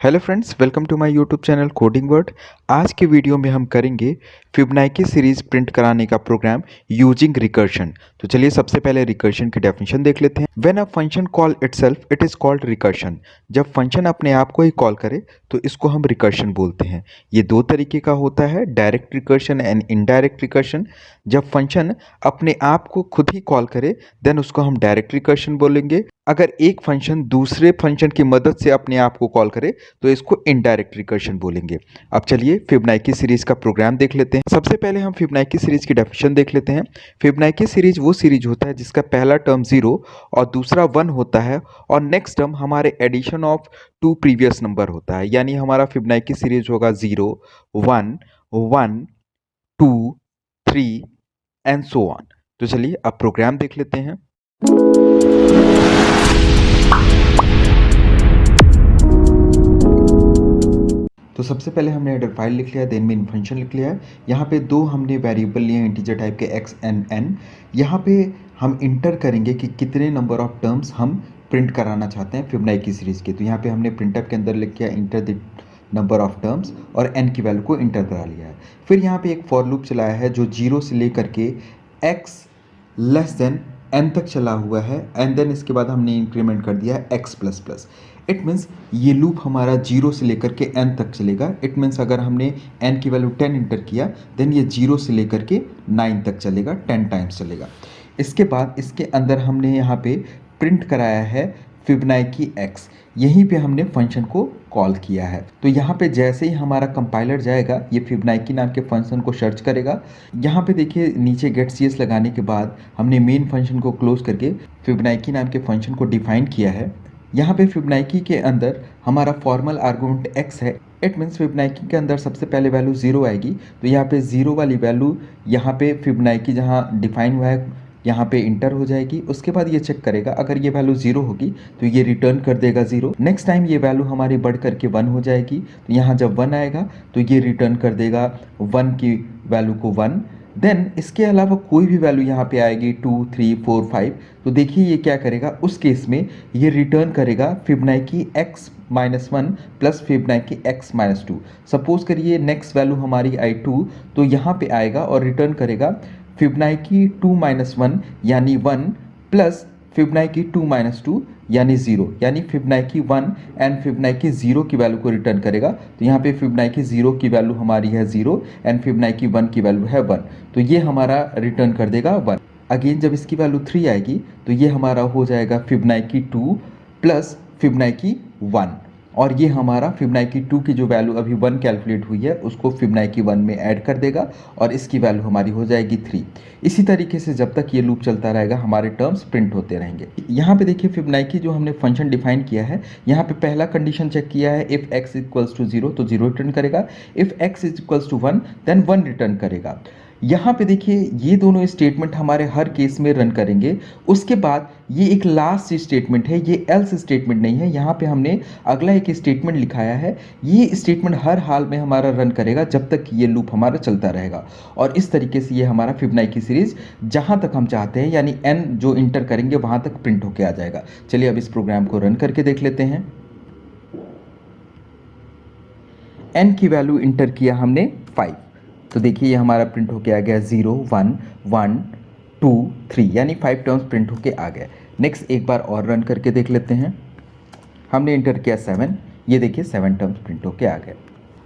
Hello friends, welcome to my YouTube channel coding word. आज के video में हम करेंगे फिबोनाची सीरीज प्रिंट कराने का प्रोग्राम यूजिंग रिकर्शन। तो चलिए सबसे पहले रिकर्शन की डेफिनेशन देख लेते हैं। When a function call itself it is called recursion. जब फंक्शन अपने आप को ही कॉल करे तो इसको हम रिकर्शन बोलते हैं। ये दो तरीके का होता है, direct recursion and indirect recursion. जब फंक्शन अपने आप को खुद ही कॉल करे देन उसको हम डायरेक्ट रिकर्शन बोलेंगे। अगर एक फंक्शन दूसरे फंक्शन की मदद से अपने आप को कॉल करे तो इसको इनडायरेक्ट रिकर्शन बोलेंगे। अब चलिए फिबोनाची सीरीज का प्रोग्राम देख लेते हैं। सबसे पहले हम फिबोनाची सीरीज की डेफिनेशन देख लेते हैं। फिबोनाची सीरीज वो सीरीज होता है जिसका पहला टर्म 0 और दूसरा 1 होता है और नेक्स्ट टर्म हमारे addition of two previous number होता है। यानी हमारा फिबोनाची सीरीज होगा 0 1 1 2 3 एंड सो ऑन। तो चलिए अब प्रोग्राम देख लेते हैं। तो सबसे पहले हमने हेडर फाइल लिख लिया, देन मेन फंक्शन लिख लिया है। यहाँ पे दो हमने वेरिएबल लिए हैं इंटीजर टाइप के x एंड n। यहाँ पे हम इंटर करेंगे कि कितने नंबर ऑफ टर्म्स हम प्रिंट कराना चाहते हैं फिबोनाची सीरीज के। तो यहाँ पे हमने प्रिंटफ के अंदर लिख किया enter the number of terms और n की वैल्यू को इंटर करा लिया है। फिर यहाँ पे एक फॉर लूप चलाया है जो 0 से लेकर के x लेस देन n तक चला हुआ है एंड देन इसके बाद हमने इंक्रीमेंट कर दिया है x plus plus. It means ये लूप हमारा 0 से लेकर के n तक चलेगा। इट मीन्स अगर हमने n की वैल्यू 10 इंटर किया देन ये 0 से लेकर के 9 तक चलेगा, 10 टाइम्स चलेगा। इसके बाद इसके अंदर हमने यहाँ पे प्रिंट कराया है फिबोनाची x। यहीं पे हमने फंक्शन को कॉल किया है। तो यहाँ पे जैसे ही हमारा कंपाइलर जाएगा ये फिबोनाची नाम के फंक्शन को सर्च करेगा। यहाँ पे देखिए नीचे गेट cs लगाने के बाद हमने मेन फंक्शन को क्लोज करके फिबोनाची नाम के फंक्शन को डिफाइन किया है। यहाँ पे फिबोनाची के अंदर हमारा फॉर्मल आर्गुमेंट x है। इट मीन्स फिबोनाची के अंदर सबसे पहले वैल्यू 0 आएगी। तो यहाँ पे 0 वाली वैल्यू यहाँ पे फिबोनाची जहाँ डिफाइन हुआ है यहाँ पे इंटर हो जाएगी। उसके बाद ये चेक करेगा, अगर ये वैल्यू 0 होगी तो ये रिटर्न कर देगा 0। नेक्स्ट टाइम ये वैल्यू हमारी बढ़ करके 1 हो जाएगी। तो यहाँ जब 1 आएगा तो ये रिटर्न कर देगा 1 की वैल्यू को 1। देन इसके अलावा कोई भी वैल्यू यहाँ पे आएगी 2 3 4 5। तो देखिए ये क्या करेगा, उस केस में ये रिटर्न करेगा Fibonacci x minus 1 plus Fibonacci x minus 2। Suppose करिए नेक्स्ट वैल्यू हमारी आई 2, तो यहाँ पे आएगा और रिटर्न करेगा फिबोनाची 2 माइनस 1 यानी 1 प्लस फिबोनाची 2 माइनस 2 यानी 0। यानी फिबोनाची 1 एंड फिबोनाची 0 की वैल्यू को रिटर्न करेगा। तो यहाँ पे फिबोनाची 0 की वैल्यू हमारी है 0 एंड फिबोनाची 1 की वैल्यू है 1। तो ये हमारा रिटर्न कर देगा 1। अगेन जब इसकी वैल्यू 3 आएगी तो ये हमारा हो जाएगा फिबोनाची 2 प्लस फिबोनाची 1। और ये हमारा फिबोनाची 2 की जो वैल्यू अभी 1 कैलकुलेट हुई है उसको फिबोनाची 1 में ऐड कर देगा और इसकी वैल्यू हमारी हो जाएगी 3। इसी तरीके से जब तक ये लूप चलता रहेगा हमारे टर्म्स प्रिंट होते रहेंगे। यहाँ पे देखिए फिबोनाची जो हमने फंक्शन डिफाइन किया है, यहाँ पे पहला कंडीशन चेक किया है, इफ़ x इक्वल्स टू 0 तो 0 रिटर्न करेगा, if x equals to 1 then 1 return करेगा। यहाँ पे देखिए ये दोनों स्टेटमेंट हमारे हर केस में रन करेंगे। उसके बाद ये एक लास्ट स्टेटमेंट है, ये एल्स स्टेटमेंट नहीं है। यहाँ पे हमने अगला एक स्टेटमेंट लिखाया है। ये स्टेटमेंट हर हाल में हमारा रन करेगा जब तक ये लूप हमारा चलता रहेगा। और इस तरीके से ये हमारा फिबोनाची सीरीज जहाँ तक हम चाहते हैं यानी n जो इंटर करेंगे वहाँ तक प्रिंट होके आ जाएगा। चलिए अब इस प्रोग्राम को रन करके देख लेते हैं। n की वैल्यू इंटर किया हमने 5। तो देखिए ये हमारा प्रिंट होके आ गया 0 1 1 2 3 यानी 5 टर्म्स प्रिंट होके आ गए। नेक्स्ट एक बार और रन करके देख लेते हैं। हमने इंटर किया 7, ये देखिए 7 टर्म्स प्रिंट होके आ गए।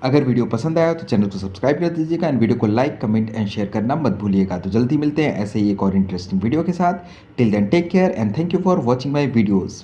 अगर वीडियो पसंद आया तो चैनल को सब्सक्राइब कर दीजिएगा एंड वीडियो को लाइक कमेंट एंड शेयर करना मत भूलिएगा। तो जल्दी मिलते हैं ऐसे ही एक और इंटरेस्टिंग वीडियो के साथ। Till then take care and thank you for watching my videos.